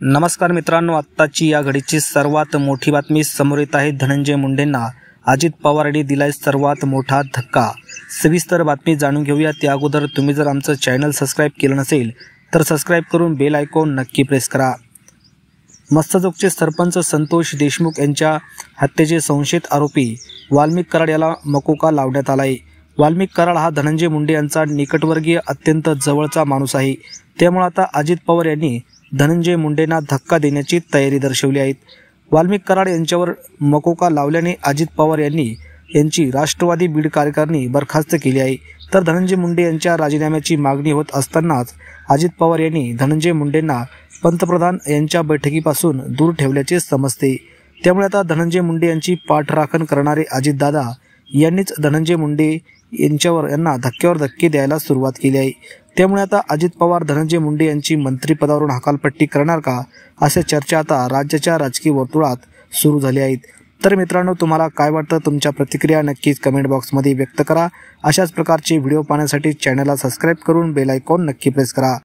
नमस्कार मित्रांनो, आत्ताची या घडीची सर्वात मोठी बातमी समोर येत आहे। धनंजय मुंडेंना अजित पवार यांनी दिलाय सर्वात मोठा धक्का। सविस्तर बातमी जाणून घेऊया। त्या अगोदर तुम्ही जर आमचं चॅनल सबस्क्राइब केलं नसेल तर सबस्क्राइब करून बेल आयकॉन नक्की प्रेस करा। मस्सजोगचे सरपंच संतोष देशमुख यांच्या हत्येचे संशयित आरोपी वाल्मिक कराड याला मकोका लावण्यात आलाय। वाल्मिक कराड हा धनंजय मुंडे यांचा निकटवर्गीय अत्यंत जवळचा माणूस आहे। त्यामुळे आता अजित पवार यांनी धनंजय मुंडेंना धक्का देण्याची तयारी दर्शवली आहे। वाल्मिक कराड यांच्यावर मकोका लावल्याने अजित पवार यांची राष्ट्रवादी बीड कार्यकारिणी बरखास्त केली आहे। तर धनंजय मुंडे यांच्या राजीनाम्याची मागणी होत असतानाच अजित पवार यांनी धनंजय मुंडेंना पंतप्रधान यांच्या बैठकीपासून दूर ठेवल्याचे समजते। त्यामुळे आता धनंजय मुंडे यांची पाठराखण करणारे अजितदादा यांनीच धनंजय मुंडे यांना धक्क्यावर धक्के द्यायला सुरुवात केली आहे। त्यामुळे आता अजित पवार धनंजय मुंडे यांची मंत्रिपदावरून हकालपट्टी करणार का, अशा चर्चा आता राज्याच्या राजकीय वर्तुळात सुरू झाली आहेत। तर मित्रांनो, तुम्हाला काय वाटतं? तुमच्या प्रतिक्रिया नक्कीच कमेंट बॉक्समध्ये व्यक्त करा। अशाच प्रकारचे व्हिडिओ पाहण्यासाठी चॅनलला सबस्क्राइब करून बेल आयकॉन नक्की प्रेस करा।